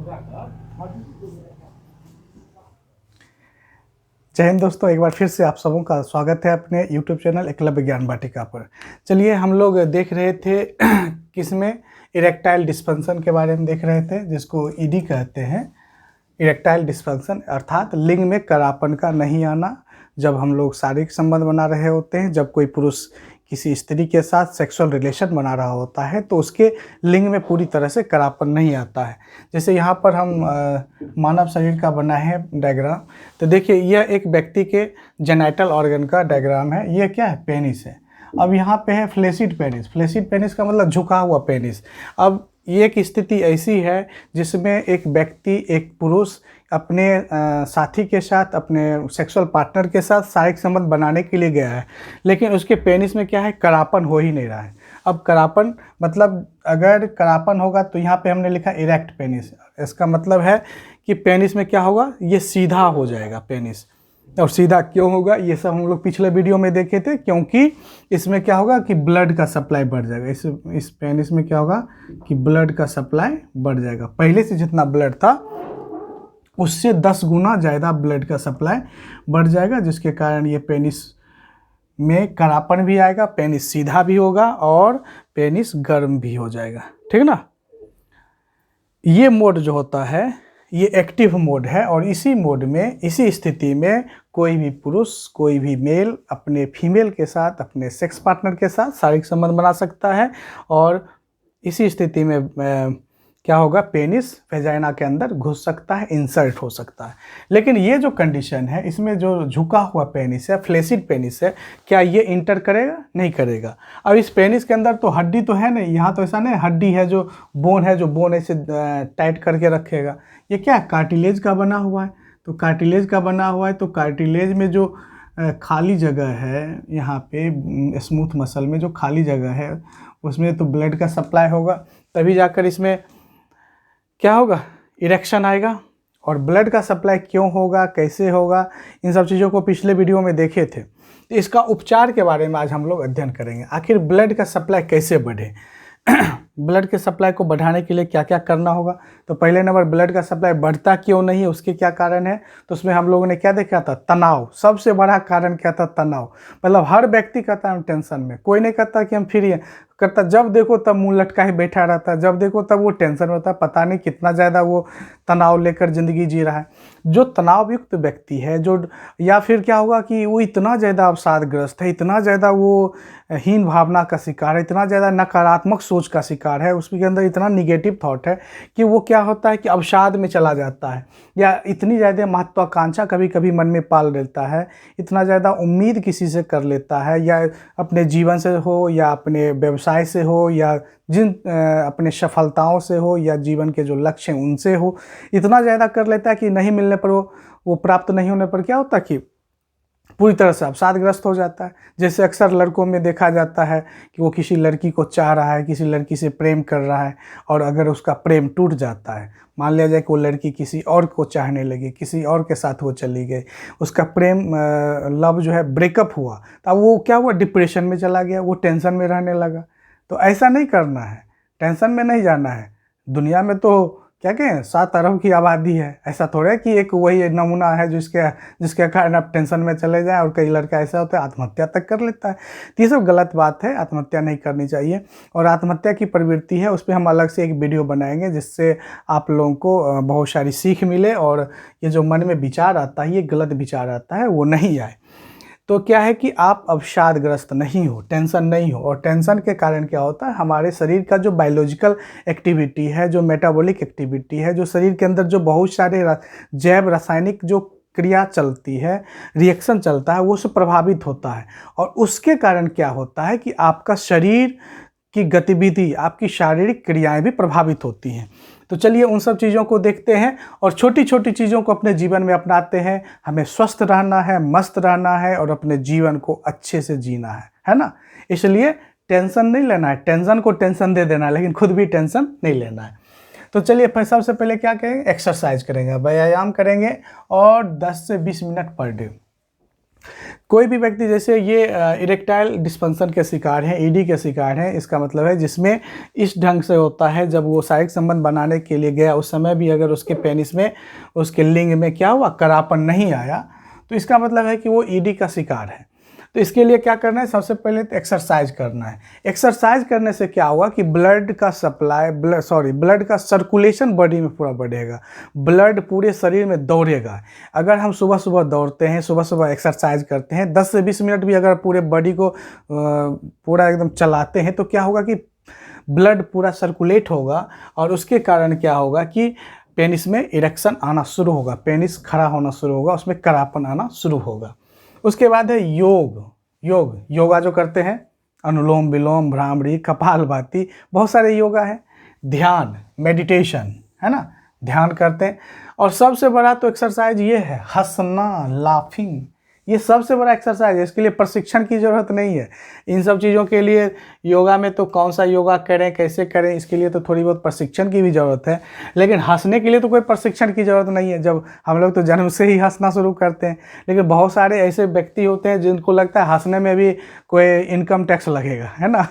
जय हिंद दोस्तों, एक बार फिर से आप सबों का स्वागत है अपने YouTube चैनल एकलव्य ज्ञान वाटिका पर। चलिए, हम लोग देख रहे थे किसमें इरेक्टाइल डिस्फंक्शन के बारे में देख रहे थे, जिसको ईडी कहते हैं। इरेक्टाइल डिस्फंक्शन अर्थात लिंग में करापन का नहीं आना। जब हम लोग शारीरिक संबंध बना रहे होते हैं, जब कोई पुरुष किसी स्त्री के साथ सेक्सुअल रिलेशन बना रहा होता है तो उसके लिंग में पूरी तरह से करापन नहीं आता है। जैसे यहाँ पर हम मानव शरीर का बना है डायग्राम, तो देखिए यह एक व्यक्ति के जेनाइटल ऑर्गन का डायग्राम है। यह क्या है? पेनिस है। अब यहाँ पे है फ्लैसिड पेनिस। फ्लैसिड पेनिस का मतलब झुका हुआ पेनिस। अब ये एक स्थिति ऐसी है जिसमें एक व्यक्ति, एक पुरुष अपने साथी के साथ, अपने सेक्सुअल पार्टनर के साथ शारीरिक संबंध बनाने के लिए गया है, लेकिन उसके पेनिस में क्या है? करापन हो ही नहीं रहा है। अब करापन मतलब, अगर करापन होगा तो यहाँ पे हमने लिखा इरेक्ट पेनिस। इसका मतलब है कि पेनिस में क्या होगा? ये सीधा हो जाएगा पेनिस। और सीधा क्यों होगा? ये सब हम लोग पिछले वीडियो में देखे थे। क्योंकि इसमें क्या होगा कि ब्लड का सप्लाई बढ़ जाएगा। इस पेनिस में क्या होगा कि ब्लड का सप्लाई बढ़ जाएगा। पहले से जितना ब्लड था उससे 10 गुना ज़्यादा ब्लड का सप्लाई बढ़ जाएगा, जिसके कारण ये पेनिस में करापन भी आएगा, पेनिस सीधा भी होगा और पेनिस गर्म भी हो जाएगा। ठीक ना? ये मोड जो होता है ये एक्टिव मोड है, और इसी मोड में, इसी स्थिति में कोई भी पुरुष, कोई भी मेल अपने फीमेल के साथ, अपने सेक्स पार्टनर के साथ शारीरिक संबंध बना सकता है। और इसी स्थिति में क्या होगा? पेनिस वेजाइना के अंदर घुस सकता है, इंसर्ट हो सकता है। लेकिन ये जो कंडीशन है, इसमें जो झुका हुआ पेनिस है, फ्लैसिड पेनिस है, क्या ये इंटर करेगा? नहीं करेगा। अब इस पेनिस के अंदर तो हड्डी तो है नहीं, यहाँ तो ऐसा नहीं हड्डी है जो बोन है, जो बोन ऐसे टाइट करके रखेगा। ये क्या है? कार्टिलेज का बना हुआ है। तो कार्टिलेज का बना हुआ है तो कार्टिलेज में जो खाली जगह है, यहाँ पे स्मूथ मसल में जो खाली जगह है उसमें तो ब्लड का सप्लाई होगा, तभी जाकर इसमें क्या होगा? इरेक्शन आएगा। और ब्लड का सप्लाई क्यों होगा, कैसे होगा, इन सब चीज़ों को पिछले वीडियो में देखे थे। तो इसका उपचार के बारे में आज हम लोग अध्ययन करेंगे। आखिर ब्लड का सप्लाई कैसे बढ़े, ब्लड के सप्लाई को बढ़ाने के लिए क्या क्या करना होगा। तो पहले नंबर, ब्लड का सप्लाई बढ़ता क्यों नहीं है, उसके क्या कारण है? तो उसमें हम लोगों ने क्या देखा था? तनाव। सबसे बड़ा कारण क्या था? तनाव। मतलब हर व्यक्ति कहता है हम टेंशन में, कोई नहीं कहता कि हम फ्री हैं। करता जब देखो तब मुंह लटका ही बैठा रहता है, जब देखो तब वो टेंशन होता है। पता नहीं कितना ज़्यादा वो तनाव लेकर ज़िंदगी जी रहा है। जो तनावयुक्त व्यक्ति है, जो, या फिर क्या होगा कि वो इतना ज़्यादा अवसादग्रस्त है, इतना ज़्यादा वो हीन भावना का शिकार है, इतना ज़्यादा नकारात्मक सोच का शिकार है, उसके अंदर इतना निगेटिव थॉट है कि वो क्या होता है कि अवसाद में चला जाता है, या इतनी ज़्यादा महत्वाकांक्षा कभी कभी मन में पाल लेता है, इतना ज़्यादा उम्मीद किसी से कर लेता है, या अपने जीवन से हो, या अपने व्यवसाय से हो, या जिन अपने सफलताओं से हो, या जीवन के जो लक्ष्य हैं उनसे हो, इतना ज़्यादा कर लेता है कि नहीं मिलने पर, वो प्राप्त नहीं होने पर क्या होता है कि पूरी तरह से अवसादग्रस्त हो जाता है। जैसे अक्सर लड़कों में देखा जाता है कि वो किसी लड़की को चाह रहा है, किसी लड़की से प्रेम कर रहा है, और अगर उसका प्रेम टूट जाता है, मान लिया जाए कि वो लड़की किसी और को चाहने लगी, किसी और के साथ वो चली गई, उसका प्रेम लव जो है ब्रेकअप हुआ, तो अब वो क्या हुआ? डिप्रेशन में चला गया, वो टेंशन में रहने लगा। तो ऐसा नहीं करना है, टेंशन में नहीं जाना है। दुनिया में तो क्या कहें, 7 अरब की आबादी है। ऐसा थोड़ा है कि एक वही नमूना है जिसके कारण आप टेंशन में चले जाएं। और कई लड़का ऐसा होता है आत्महत्या तक कर लेता है। तो ये सब गलत बात है, आत्महत्या नहीं करनी चाहिए। और आत्महत्या की प्रवृत्ति है, उस पर हम अलग से एक वीडियो बनाएंगे, जिससे आप लोगों को बहुत सारी सीख मिले, और ये जो मन में विचार आता है, ये गलत विचार आता है, वो नहीं आए। तो क्या है कि आप अवसादग्रस्त नहीं हो, टेंशन नहीं हो। और टेंशन के कारण क्या होता है? हमारे शरीर का जो बायोलॉजिकल एक्टिविटी है, जो मेटाबॉलिक एक्टिविटी है, जो शरीर के अंदर जो बहुत सारे जैव रासायनिक जो क्रिया चलती है, रिएक्शन चलता है, वो सब प्रभावित होता है। और उसके कारण क्या होता है कि आपका शरीर की गतिविधि, आपकी शारीरिक क्रियाएं भी प्रभावित होती हैं। तो चलिए उन सब चीज़ों को देखते हैं और छोटी छोटी चीज़ों को अपने जीवन में अपनाते हैं। हमें स्वस्थ रहना है, मस्त रहना है, और अपने जीवन को अच्छे से जीना है ना? इसलिए टेंशन नहीं लेना है, टेंशन को टेंशन दे देना है, लेकिन खुद भी टेंशन नहीं लेना है। तो चलिए फिर सबसे पहले क्या करेंगे? एक्सरसाइज करेंगे, व्यायाम करेंगे, और 10 से 20 मिनट पर डे। कोई भी व्यक्ति जैसे ये इरेक्टाइल डिस्फंक्शन के शिकार हैं, ईडी के शिकार हैं, इसका मतलब है जिसमें इस ढंग से होता है, जब वो शारीरिक संबंध बनाने के लिए गया उस समय भी अगर उसके पेनिस में, उसके लिंग में क्या हुआ, करापन नहीं आया, तो इसका मतलब है कि वो ईडी का शिकार है। तो इसके लिए क्या करना है, सबसे पहले तो एक्सरसाइज करना है। एक्सरसाइज करने से क्या होगा कि ब्लड का सप्लाई, ब्लड का सर्कुलेशन बॉडी में पूरा बढ़ेगा, ब्लड पूरे शरीर में दौड़ेगा। अगर हम सुबह सुबह दौड़ते हैं, सुबह सुबह एक्सरसाइज करते हैं, 10 से 20 मिनट भी अगर पूरे बॉडी को पूरा एकदम चलाते हैं, तो क्या होगा कि ब्लड पूरा सर्कुलेट होगा, और उसके कारण क्या होगा कि पेनिस में इरेक्शन आना शुरू होगा, पेनिस खड़ा होना शुरू होगा, उसमें करापन आना शुरू होगा। उसके बाद है योगा जो करते हैं, अनुलोम विलोम, भ्रामरी, कपालभाति, बहुत सारे योगा हैं। ध्यान, मेडिटेशन, है ना, ध्यान करते हैं। और सबसे बड़ा तो एक्सरसाइज ये है, हंसना, लाफिंग। ये सबसे बड़ा एक्सरसाइज है, इसके लिए प्रशिक्षण की ज़रूरत नहीं है। इन सब चीज़ों के लिए योगा में तो कौन सा योगा करें, कैसे करें, इसके लिए तो थोड़ी बहुत प्रशिक्षण की भी ज़रूरत है। लेकिन हंसने के लिए तो कोई प्रशिक्षण की ज़रूरत नहीं है, जब हम लोग तो जन्म से ही हंसना शुरू करते हैं। लेकिन बहुत सारे ऐसे व्यक्ति होते हैं जिनको लगता है हंसने में भी कोई इनकम टैक्स लगेगा, है ना,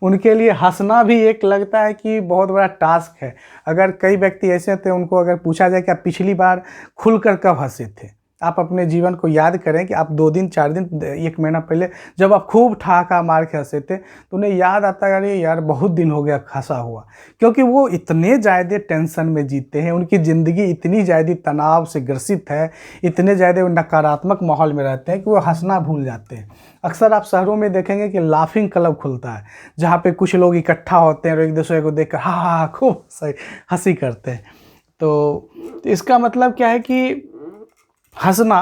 उनके लिए हंसना भी एक लगता है कि बहुत बड़ा टास्क है। अगर कई व्यक्ति ऐसे थे, उनको अगर पूछा जाए कि आप पिछली बार खुलकर कब हंसे थे, आप अपने जीवन को याद करें कि आप 2 दिन, 4 दिन, 1 महीना पहले जब आप खूब ठहाका मार के हंसे थे, तो उन्हें याद आता है, अरे यार बहुत दिन हो गया हंसा हुआ। क्योंकि वो इतने ज़्यादा टेंशन में जीते हैं, उनकी ज़िंदगी इतनी ज़्यादा तनाव से ग्रसित है, इतने ज़्यादा नकारात्मक माहौल में रहते हैं कि वो हंसना भूल जाते हैं। अक्सर आप शहरों में देखेंगे कि लाफिंग क्लब खुलता है, जहाँ पे कुछ लोग इकट्ठा होते हैं और एक दूसरे को देखकर हाँ खूब हंसी करते हैं। तो इसका मतलब क्या है कि हंसना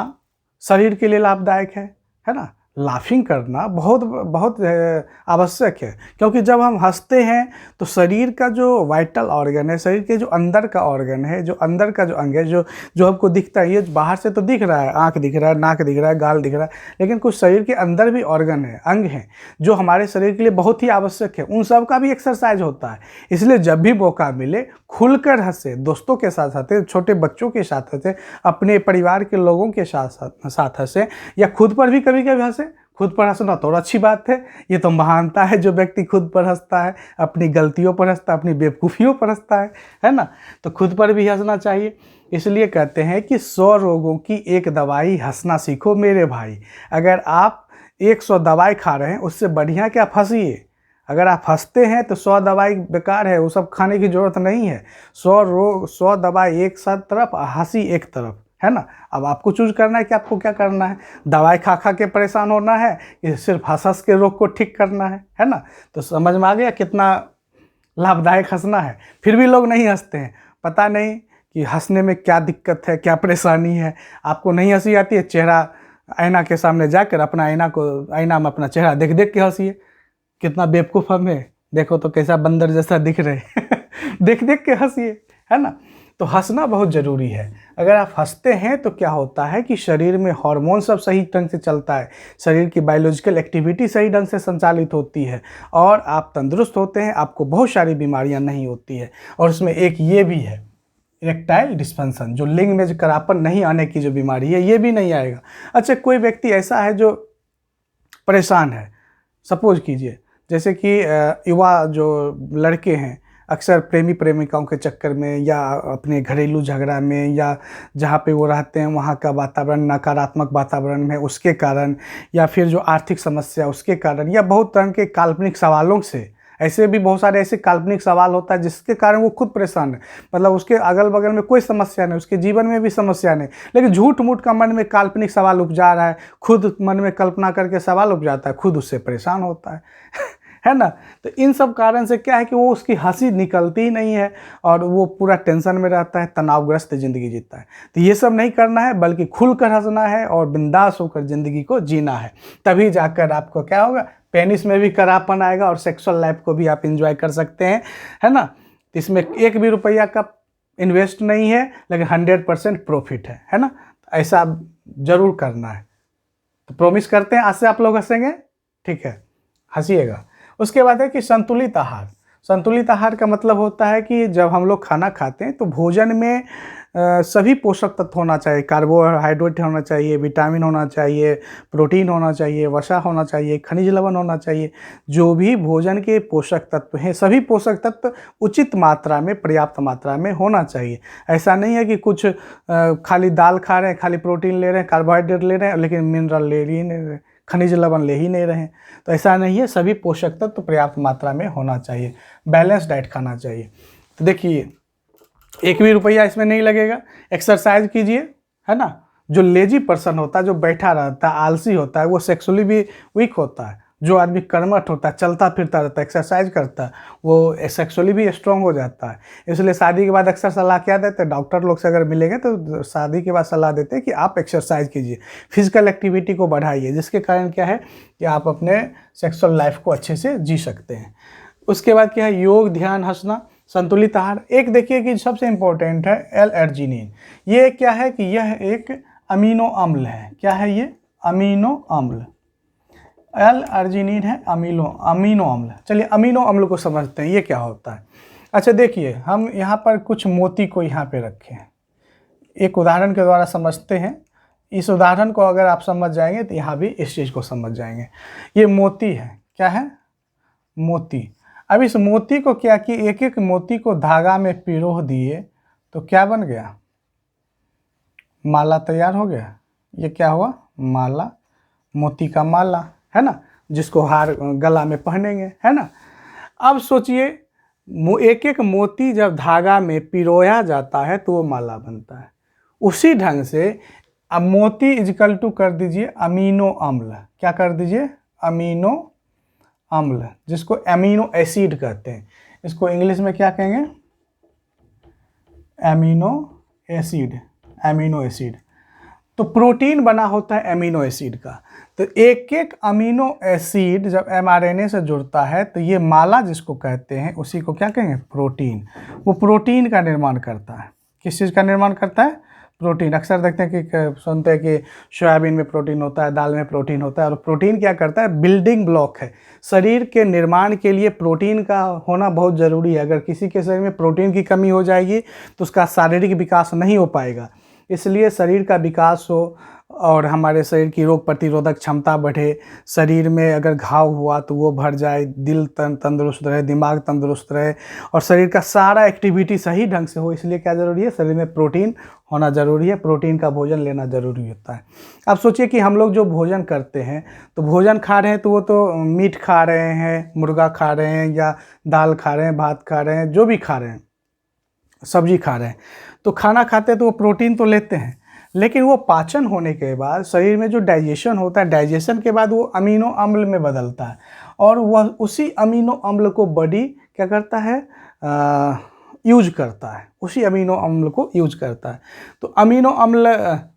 शरीर के लिए लाभदायक है ना। लाफिंग करना बहुत बहुत आवश्यक है, क्योंकि जब हम हंसते हैं तो शरीर का जो वाइटल ऑर्गन है, शरीर के जो अंदर का ऑर्गन है, जो अंदर का जो अंग है, जो हमको दिखता है, ये बाहर से तो दिख रहा है, आँख दिख रहा है, नाक दिख रहा है, गाल दिख रहा है, लेकिन कुछ शरीर के अंदर भी ऑर्गन है, अंग हैं, जो हमारे शरीर के लिए बहुत ही आवश्यक है। उन सब का भी एक्सरसाइज होता है। इसलिए जब भी मौका मिले खुलकर हंसे, दोस्तों के साथ हंसे, छोटे बच्चों के साथ हंसे, अपने परिवार के लोगों के साथ हंसे, या खुद पर भी कभी कभी हंसे। खुद पर हंसना तो और अच्छी बात है, ये तो महानता है जो व्यक्ति खुद पर हंसता है, अपनी गलतियों पर हंसता है, अपनी बेवकूफ़ियों पर हंसता है ना। तो खुद पर भी हंसना चाहिए। इसलिए कहते हैं कि 100 रोगों की एक दवाई, हंसना सीखो मेरे भाई। अगर आप 100 दवाई खा रहे हैं, उससे बढ़िया कि आप हंसिए। अगर आप हंसते हैं तो 100 दवाई बेकार है, वो सब खाने की ज़रूरत नहीं है। 100 दवाई एक साथ तरफ, हंसी एक तरफ, है ना। अब आपको चूज करना है कि आपको क्या करना है, दवाई खा खा के परेशान होना है कि सिर्फ हंस के रोग को ठीक करना है ना। तो समझ में आ गया कितना लाभदायक हंसना है। फिर भी लोग नहीं हंसते हैं, पता नहीं कि हंसने में क्या दिक्कत है, क्या परेशानी है। आपको नहीं हंसी आती है, चेहरा आईना के सामने जाकर अपना आईना में अपना चेहरा देख देख के हंसिए। कितना बेवकूफ़ हम हैं, देखो तो कैसा बंदर जैसा दिख रहे देख देख के हंसिए, है ना। तो हंसना बहुत ज़रूरी है। अगर आप हंसते हैं तो क्या होता है कि शरीर में हार्मोन सब सही ढंग से चलता है, शरीर की बायोलॉजिकल एक्टिविटी सही ढंग से संचालित होती है, और आप तंदुरुस्त होते हैं, आपको बहुत सारी बीमारियां नहीं होती है। और उसमें एक ये भी है, इरेक्टाइल डिस्फंक्शन, जो लिंग में जो करापन नहीं आने की जो बीमारी है, ये भी नहीं आएगा। अच्छा, कोई व्यक्ति ऐसा है जो परेशान है, सपोज कीजिए जैसे कि युवा जो लड़के हैं, अक्सर प्रेमी प्रेमिकाओं के चक्कर में, या अपने घरेलू झगड़ा में, या जहाँ पे वो रहते हैं वहाँ का वातावरण नकारात्मक वातावरण में उसके कारण, या फिर जो आर्थिक समस्या उसके कारण, या बहुत तरह के काल्पनिक सवालों से, ऐसे भी बहुत सारे ऐसे काल्पनिक सवाल होता है जिसके कारण वो खुद परेशान है। मतलब उसके अगल बगल में कोई समस्या नहीं, उसके जीवन में भी समस्या नहीं, लेकिन झूठ मूठ का मन में काल्पनिक सवाल उपजा रहा है, खुद मन में कल्पना करके सवाल उपजाता है, खुद उससे परेशान होता है है ना। तो इन सब कारण से क्या है कि वो उसकी हंसी निकलती ही नहीं है, और वो पूरा टेंशन में रहता है, तनावग्रस्त ज़िंदगी जीता है। तो ये सब नहीं करना है, बल्कि खुलकर हंसना है और बिंदास होकर ज़िंदगी को जीना है। तभी जाकर आपको क्या होगा, पेनिस में भी करापन आएगा, और सेक्सुअल लाइफ को भी आप इंजॉय कर सकते हैं, है ना। इसमें 1 भी रुपया का इन्वेस्ट नहीं है, लेकिन 100% प्रॉफिट है ना। ऐसा ज़रूर करना है। तो प्रॉमिस करते हैं आज से आप लोग हंसेंगे, ठीक है, हंसिएगा। उसके बाद है कि संतुलित आहार। संतुलित आहार का मतलब होता है कि जब हम लोग खाना खाते हैं तो भोजन में सभी पोषक तत्व होना चाहिए, कार्बोहाइड्रेट होना चाहिए, विटामिन होना चाहिए, प्रोटीन होना चाहिए, वसा होना चाहिए, खनिज लवण होना चाहिए। जो भी भोजन के पोषक तत्व हैं सभी पोषक तत्व उचित मात्रा में, पर्याप्त मात्रा में होना चाहिए। ऐसा नहीं है कि कुछ खाली दाल खा रहे हैं, खाली प्रोटीन ले रहे हैं, कार्बोहाइड्रेट ले रहे हैं, लेकिन मिनरल ले ही नहीं रहे, खनिज लवण ले ही नहीं रहे। तो ऐसा नहीं है, सभी पोषक तत्व पर्याप्त मात्रा में होना चाहिए, बैलेंस डाइट खाना चाहिए। तो देखिए, एक भी रुपया इसमें नहीं लगेगा। एक्सरसाइज कीजिए, है ना। जो लेजी पर्सन होता है, जो बैठा रहता है, आलसी होता है, वो सेक्सुअली भी वीक होता है। जो आदमी कर्मठ होता है, चलता फिरता रहता है, एक्सरसाइज करता है, वो सेक्सुअली भी स्ट्रांग हो जाता है। इसलिए शादी के बाद अक्सर सलाह क्या देते हैं, डॉक्टर लोग से अगर मिलेंगे तो शादी के बाद सलाह देते हैं कि आप एक्सरसाइज कीजिए, फिजिकल एक्टिविटी को बढ़ाइए, जिसके कारण क्या है कि आप अपने सेक्सुअल लाइफ को अच्छे से जी सकते हैं। उसके बाद क्या है, योग, ध्यान, हंसना, संतुलित आहार। एक देखिए कि सबसे इम्पोर्टेंट है L-अर्जिनिन। ये क्या है कि यह एक अमीनो अम्ल है। क्या है ये? अमीनो अम्ल। L-अर्जिनिन है अमीनो अम्ल। चलिए अमीनो अम्ल को समझते हैं, ये क्या होता है। अच्छा देखिए, हम यहाँ पर कुछ मोती को यहाँ पे रखे हैं, एक उदाहरण के द्वारा समझते हैं। इस उदाहरण को अगर आप समझ जाएंगे तो यहाँ भी इस चीज़ को समझ जाएंगे। ये मोती है, क्या है? मोती। अब इस मोती को क्या कि एक एक मोती को धागा में पिरो दिए तो क्या बन गया? माला तैयार हो गया। ये क्या हुआ? माला, मोती का माला, है ना, जिसको हार गला में पहनेंगे, है ना। अब सोचिए, एक एक मोती जब धागा में पिरोया जाता है तो वो माला बनता है। उसी ढंग से अब मोती इजकल टू कर दीजिए अमीनो अम्ल। क्या कर दीजिए? अमीनो अम्ल, जिसको एमिनो एसिड कहते हैं। इसको इंग्लिश में क्या कहेंगे? Amino acid. Amino acid. तो प्रोटीन बना होता है एमिनो एसिड का। तो एक एक अमीनो एसिड जब mRNA से जुड़ता है तो ये माला जिसको कहते हैं उसी को क्या कहेंगे? प्रोटीन। वो प्रोटीन का निर्माण करता है। किस चीज़ का निर्माण करता है? प्रोटीन। अक्सर देखते हैं कि सुनते हैं कि सोयाबीन में प्रोटीन होता है, दाल में प्रोटीन होता है। और प्रोटीन क्या करता है? बिल्डिंग ब्लॉक है। शरीर के निर्माण के लिए प्रोटीन का होना बहुत ज़रूरी है। अगर किसी के शरीर में प्रोटीन की कमी हो जाएगी तो उसका शारीरिक विकास नहीं हो पाएगा। इसलिए शरीर का विकास हो और हमारे शरीर की रोग प्रतिरोधक क्षमता बढ़े, शरीर में अगर घाव हुआ तो वो भर जाए, दिल तंदुरुस्त रहे, दिमाग तंदुरुस्त रहे और शरीर का सारा एक्टिविटी सही ढंग से हो, इसलिए क्या ज़रूरी है? शरीर में प्रोटीन होना ज़रूरी है, प्रोटीन का भोजन लेना ज़रूरी होता है। अब सोचिए कि हम लोग जो भोजन करते हैं तो भोजन खा रहे हैं तो वो तो मीट खा रहे हैं, मुर्गा खा रहे हैं, या दाल खा रहे हैं, भात खा रहे हैं, जो भी खा रहे हैं, सब्जी खा रहे हैं। तो खाना खाते हैं तो वो प्रोटीन तो लेते हैं, लेकिन वो पाचन होने के बाद शरीर में जो डाइजेशन होता है, डाइजेशन के बाद वो अमीनो अम्ल में बदलता है और वह उसी अमीनो अम्ल को बॉडी क्या करता है? यूज करता है। उसी अमीनो अम्ल को यूज करता है। तो अमीनो अम्ल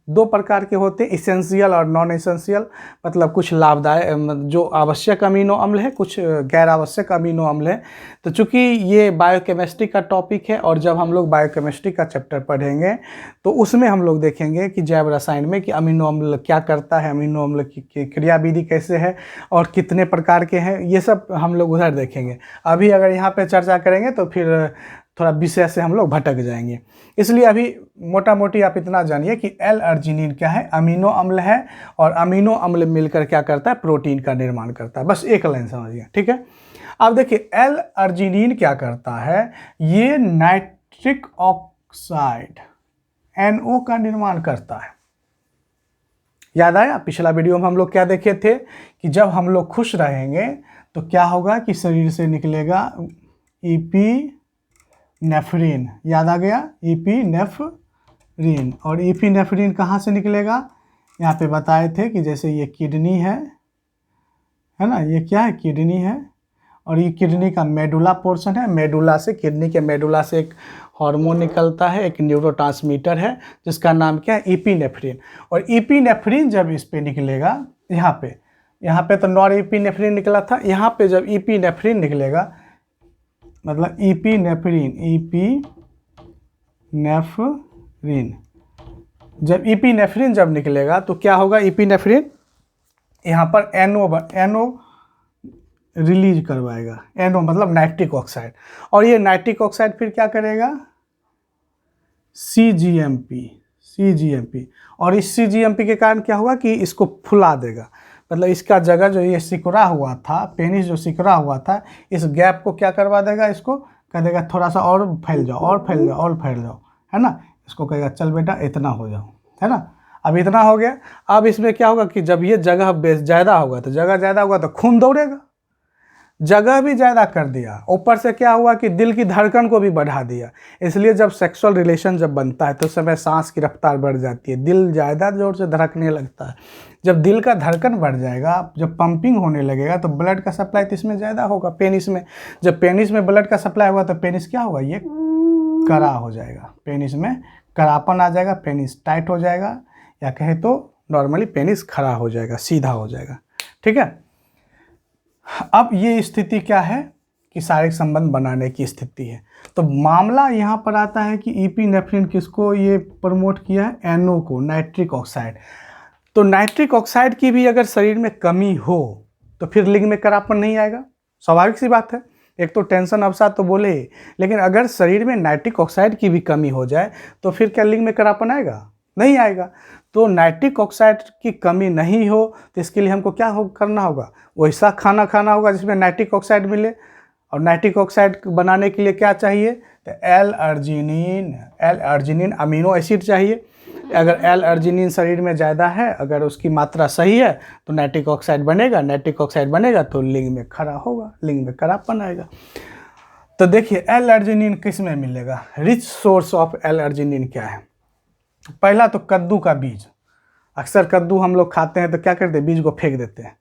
दो प्रकार के होते हैं, इसेंशियल और नॉन इसेंशियल। मतलब कुछ लाभदायक जो आवश्यक अमीनो अम्ल है, कुछ गैर आवश्यक अमीनो अम्ल है। तो चूँकि ये बायोकेमिस्ट्री का टॉपिक है और जब हम लोग बायोकेमिस्ट्री का चैप्टर पढ़ेंगे तो उसमें हम लोग देखेंगे कि जैव रसायन में कि अमीनो अम्ल क्या करता है, अमीनो अम्ल की क्रियाविधि कैसे है और कितने प्रकार के हैं, ये सब हम लोग उधर देखेंगे। अभी अगर यहाँ पे चर्चा करेंगे तो फिर थोड़ा विषय से हम लोग भटक जाएंगे। इसलिए अभी मोटा मोटी आप इतना जानिए कि L-अर्जिनिन क्या है? अमीनो अम्ल है और अमीनो अम्ल मिलकर क्या करता है? प्रोटीन का निर्माण करता है। बस एक लाइन समझिए, ठीक है। अब देखिए L-अर्जिनिन क्या करता है? ये नाइट्रिक ऑक्साइड NO का निर्माण करता है। याद आया? पिछला वीडियो में हम लोग क्या देखे थे कि जब हम लोग खुश रहेंगे तो क्या होगा कि शरीर से निकलेगा इपिनेफ्रिन। याद आ गया? इपिनेफ्रिन। और इपिनेफ्रिन कहाँ से निकलेगा? यहाँ पे बताए थे कि जैसे ये किडनी है ना, ये क्या है? किडनी है और ये किडनी का मेडुला पोर्शन है। मेडुला से, किडनी के मेडुला से एक हार्मोन निकलता है, एक न्यूरोट्रांसमीटर है जिसका नाम क्या है? इपिनेफ्रिन। और इपिनेफ्रिन जब इस पे निकलेगा, यहाँ पे तो नॉर इपिनेफ्रिन निकला था, यहाँ पे जब इपिनेफ्रिन निकलेगा, मतलब इपिनेफ्रिन जब इपिनेफ्रिन जब निकलेगा तो क्या होगा? इपिनेफ्रिन यहाँ पर NO रिलीज करवाएगा। NO मतलब नाइट्रिक ऑक्साइड। और ये नाइट्रिक ऑक्साइड फिर क्या करेगा? CGMP। और इस CGMP के कारण क्या होगा कि इसको फुला देगा, मतलब इसका जगह जो ये सिकुड़ा हुआ था, पेनिस जो सिकुड़ा हुआ था, इस गैप को क्या करवा देगा, इसको कह देगा थोड़ा सा और फैल जाओ और फैल जाओ और फैल जाओ, है ना। इसको कहेगा चल बेटा इतना हो जाओ, है ना। अब इतना हो गया। अब इसमें क्या होगा कि जब ये जगह बेस ज़्यादा होगा तो जगह ज़्यादा होगा तो खून दौड़ेगा, जगह भी ज़्यादा कर दिया, ऊपर से क्या हुआ कि दिल की धड़कन को भी बढ़ा दिया। इसलिए जब सेक्सुअल रिलेशन जब बनता है तो उस समय सांस की रफ्तार बढ़ जाती है, दिल ज़्यादा जोर से धड़कने लगता है। जब दिल का धड़कन बढ़ जाएगा, जब पंपिंग होने लगेगा तो ब्लड का सप्लाई तो इसमें ज़्यादा होगा, पेनिस में। जब पेनिस में ब्लड का सप्लाई होगा तो पेनिस क्या होगा, ये कड़ा हो जाएगा, पेनिस में कड़ापन आ जाएगा, पेनिस टाइट हो जाएगा, या कहे तो नॉर्मली पेनिस खड़ा हो जाएगा, सीधा हो जाएगा। ठीक है। अब ये स्थिति क्या है कि शारीरिक संबंध बनाने की स्थिति है। तो मामला यहाँ पर आता है कि इपिनेफ्रिन किसको ये प्रमोट किया है, NO को, नाइट्रिक ऑक्साइड। तो नाइट्रिक ऑक्साइड की भी अगर शरीर में कमी हो तो फिर लिंग में करापन नहीं आएगा, स्वाभाविक सी बात है। एक तो टेंशन अवसाद तो बोले ही, लेकिन अगर शरीर में नाइट्रिक ऑक्साइड की भी कमी हो जाए तो फिर क्या लिंग में करापन आएगा, नहीं आएगा। तो नाइट्रिक ऑक्साइड की कमी नहीं हो तो इसके लिए हमको क्या करना होगा, वैसा खाना खाना होगा जिसमें नाइट्रिक ऑक्साइड मिले। और नाइट्रिक ऑक्साइड बनाने के लिए क्या चाहिए, तो एल अर्जिनिन अमीनो एसिड चाहिए। अगर एल अर्जिनिन शरीर में ज़्यादा है, अगर उसकी मात्रा सही है तो नाइट्रिक ऑक्साइड बनेगा, नाइट्रिक ऑक्साइड बनेगा तो लिंग में खड़ा होगा, लिंग में खराबपन आएगा। तो देखिए एल अर्जिनिन किस में मिलेगा, rich source of L arginine क्या है। पहला तो कद्दू का बीज। अक्सर कद्दू हम लोग खाते हैं तो क्या करते हैं, बीज को फेंक देते हैं।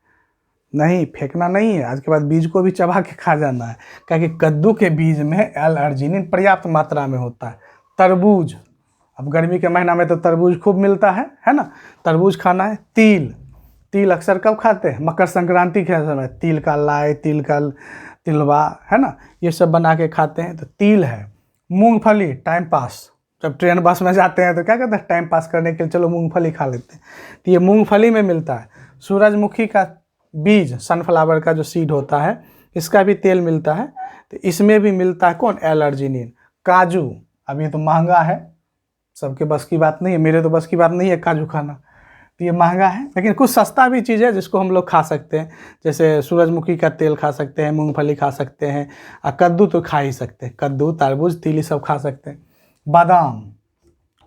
नहीं, फेंकना नहीं है, आज के बाद बीज को भी चबा के खा जाना है, क्योंकि कद्दू के बीज में एल अर्जिनिन पर्याप्त मात्रा में होता है। तरबूज, अब गर्मी के महीना में तो तरबूज खूब मिलता है ना, तरबूज खाना है। तिल अक्सर कब खाते हैं, मकर संक्रांति के समय, तिल का लाई, तिल का तिलवा, है ना, ये सब बना के खाते हैं, तो तिल है। मूंगफली, टाइम पास, जब ट्रेन बस में जाते हैं तो क्या कहते हैं, टाइम पास करने के लिए चलो मूंगफली खा लेते हैं, तो ये मूंगफली में मिलता है। सूरजमुखी का बीज, सनफ्लावर का जो सीड होता है, इसका भी तेल मिलता है, तो इसमें भी मिलता है कौन, एल अर्जिनिन। काजू, अब ये तो महंगा है, सबके बस की बात नहीं है, मेरे तो बस की बात नहीं है काजू खाना, तो ये महंगा है, लेकिन कुछ सस्ता भी चीज़ है जिसको हम लोग खा सकते हैं। जैसे सूरजमुखी का तेल खा सकते हैं, मूंगफली खा सकते हैं, और कद्दू तो खा ही सकते हैं, कद्दू, तरबूज, तिल सब खा सकते हैं। बादाम,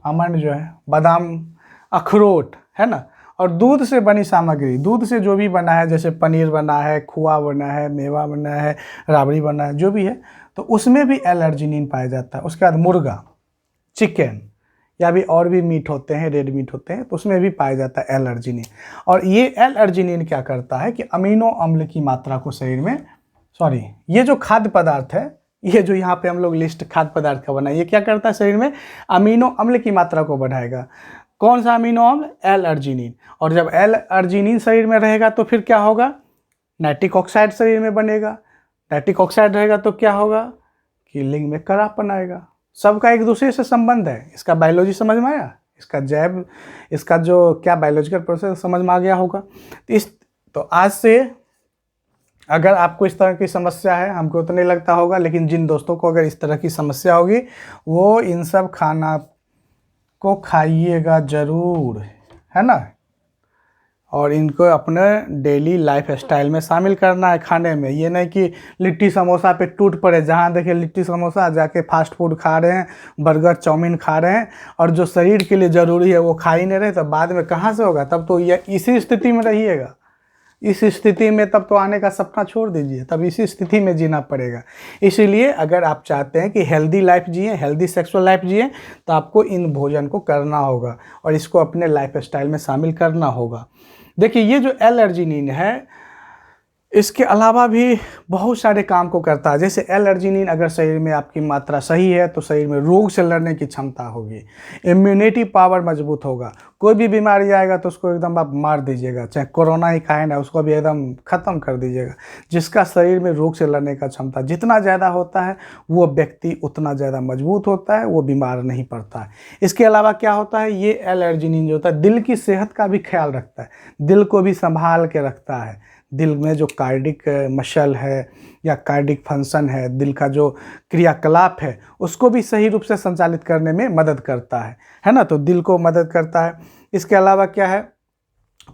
आमंड जो है, बादाम, अखरोट, है ना। और दूध से बनी सामग्री, दूध से जो भी बना है, जैसे पनीर बना है, खोआ बना है, मेवा बना है, राबड़ी बना है, जो भी है, तो उसमें भी एल अर्जिनिन पाया जाता है। उसके बाद मुर्गा, चिकन, या भी और भी मीट होते हैं, रेड मीट होते हैं, तो उसमें भी पाया जाता है एल अर्जिनिन। और ये एल अर्जिनिन क्या करता है कि अमीनो अम्ल की मात्रा को शरीर में, ये जो खाद्य पदार्थ है, ये जो यहाँ पे हम लोग लिस्ट खाद्य पदार्थ का बना है, ये क्या करता है, शरीर में अमीनो अम्ल की मात्रा को बढ़ाएगा। कौन सा अमीनो अम्ल, एल अर्जिनिन। और जब एल अर्जिनिन शरीर में रहेगा तो फिर क्या होगा, नाइट्रिक ऑक्साइड शरीर में बनेगा। नाइट्रिक ऑक्साइड रहेगा तो क्या होगा कि लिंग में करापन आएगा। सबका एक दूसरे से संबंध है। इसका बायोलॉजी समझ में आया, इसका जैव, इसका जो क्या बायोलॉजिकल प्रोसेस समझ में आ गया होगा। तो आज से अगर आपको इस तरह की समस्या है, हमको तो नहीं लगता होगा, लेकिन जिन दोस्तों को अगर इस तरह की समस्या होगी वो इन सब खाना को खाइएगा ज़रूर, है ना। और इनको अपने डेली लाइफ स्टाइल में शामिल करना है खाने में। ये नहीं कि लिट्टी समोसा पे टूट पड़े, जहाँ देखे लिट्टी समोसा जाके फास्ट फूड खा रहे हैं, बर्गर चाउमीन खा रहे हैं, और जो शरीर के लिए ज़रूरी है वो खा ही नहीं रहे, तो बाद में कहाँ से होगा। तब तो ये इसी स्थिति में रहिएगा, इस स्थिति में तब तो आने का सपना छोड़ दीजिए, तब इसी स्थिति में जीना पड़ेगा। इसीलिए अगर आप चाहते हैं कि हेल्दी लाइफ जिए, हेल्दी सेक्सुअल लाइफ जिए, तो आपको इन भोजन को करना होगा और इसको अपने लाइफ स्टाइल में शामिल करना होगा। देखिए ये जो एल अर्जिनिन है, इसके अलावा भी बहुत सारे काम को करता है। जैसे एल अर्जिनिन अगर शरीर में आपकी मात्रा सही है तो शरीर में रोग से लड़ने की क्षमता होगी, इम्यूनिटी पावर मजबूत होगा। कोई भी बीमारी आएगा तो उसको एकदम आप मार दीजिएगा, चाहे कोरोना ही खाए ना, उसको भी एकदम ख़त्म कर दीजिएगा। जिसका शरीर में रोग से लड़ने का क्षमता जितना ज़्यादा होता है वो व्यक्ति उतना ज़्यादा मजबूत होता है, वो बीमार नहीं पड़ता है। इसके अलावा क्या होता है, ये एल अर्जिनिन जो होता है दिल की सेहत का भी ख्याल रखता है, दिल को भी संभाल के रखता है। दिल में जो कार्डिक मसल है या कार्डिक फंक्शन है, दिल का जो क्रियाकलाप है, उसको भी सही रूप से संचालित करने में मदद करता है ना। तो दिल को मदद करता है। इसके अलावा क्या है,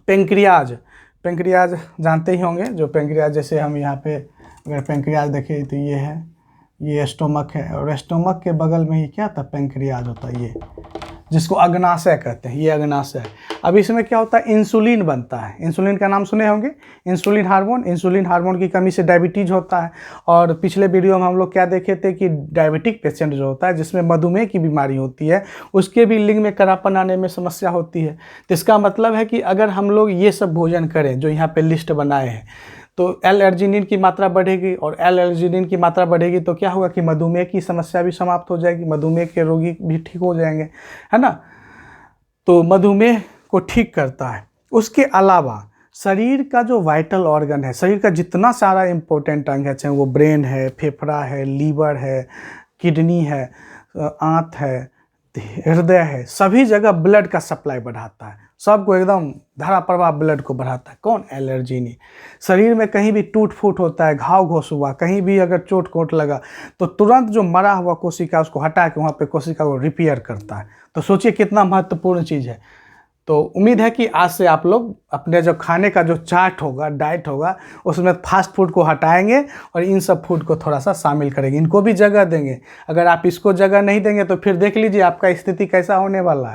पेंक्रियाज। पेंक्रियाज जानते ही होंगे, जो पेंक्रियाज, जैसे हम यहाँ पे अगर पेंक्रियाज देखें तो ये है, ये स्टोमक है, और स्टोमक के बगल में ही क्या था, पेंक्रियाज होता है, ये जिसको अग्नाशय कहते हैं, ये अग्नाशय है। अब इसमें क्या होता है, इंसुलिन बनता है। इंसुलिन का नाम सुने होंगे, इंसुलिन हार्मोन। इंसुलिन हार्मोन की कमी से डायबिटीज होता है। और पिछले वीडियो में हम लोग क्या देखे थे कि डायबिटिक पेशेंट जो होता है, जिसमें मधुमेह की बीमारी होती है, उसके भी लिंग में करापन आने में समस्या होती है। तो इसका मतलब है कि अगर हम लोग ये सब भोजन करें जो यहाँ पे लिस्ट बनाए हैं, तो एल-अर्जिनिन की मात्रा बढ़ेगी, और एल-अर्जिनिन की मात्रा बढ़ेगी तो क्या होगा कि मधुमेह की समस्या भी समाप्त हो जाएगी, मधुमेह के रोगी भी ठीक हो जाएंगे, है ना। तो मधुमेह को ठीक करता है। उसके अलावा शरीर का जो वाइटल ऑर्गन है, शरीर का जितना सारा इम्पोर्टेंट अंग है, चाहे वो ब्रेन है, फेफड़ा है, लीवर है, किडनी है, आंत है, हृदय है, सभी जगह ब्लड का सप्लाई बढ़ाता है। सबको एकदम धारा प्रवाह ब्लड को बढ़ाता है। कौन? एल-अर्जिनिन। शरीर में कहीं भी टूट फूट होता है, घाव घोस हुआ, कहीं भी अगर चोट कोट लगा, तो तुरंत जो मरा हुआ कोशिका उसको हटा के वहाँ पे कोशिका को रिपेयर करता है। तो सोचिए कितना महत्वपूर्ण चीज़ है। तो उम्मीद है कि आज से आप लोग अपने जो खाने का जो चार्ट होगा, डाइट होगा, उसमें फास्ट फूड को हटाएंगे और इन सब फूड को थोड़ा सा शामिल करेंगे, इनको भी जगह देंगे। अगर आप इसको जगह नहीं देंगे तो फिर देख लीजिए आपका स्थिति कैसा होने वाला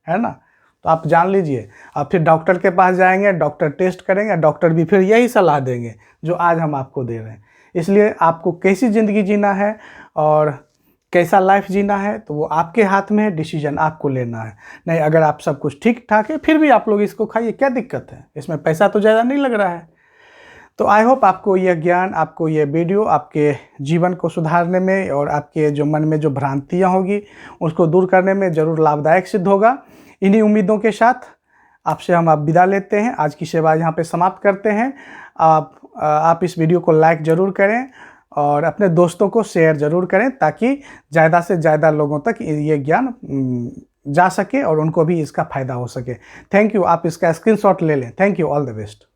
है ना। तो आप जान लीजिए, आप फिर डॉक्टर के पास जाएंगे, डॉक्टर टेस्ट करेंगे, डॉक्टर भी फिर यही सलाह देंगे जो आज हम आपको दे रहे हैं। इसलिए आपको कैसी ज़िंदगी जीना है और कैसा लाइफ जीना है, तो वो आपके हाथ में है, डिसीजन आपको लेना है। नहीं, अगर आप सब कुछ ठीक ठाक है फिर भी आप लोग इसको खाइए, क्या दिक्कत है, इसमें पैसा तो ज़्यादा नहीं लग रहा है। तो आई होप आपको यह ज्ञान, आपको यह वीडियो आपके जीवन को सुधारने में और आपके जो मन में जो भ्रांतियाँ होगी उसको दूर करने में ज़रूर लाभदायक सिद्ध होगा। इन्हीं उम्मीदों के साथ आपसे हम आप विदा लेते हैं। आज की सेवा यहाँ पे समाप्त करते हैं। आप इस वीडियो को लाइक ज़रूर करें और अपने दोस्तों को शेयर ज़रूर करें, ताकि ज़्यादा से ज़्यादा लोगों तक ये ज्ञान जा सके और उनको भी इसका फ़ायदा हो सके। Thank you. आप इसका स्क्रीनशॉट ले लें। Thank you. All the best.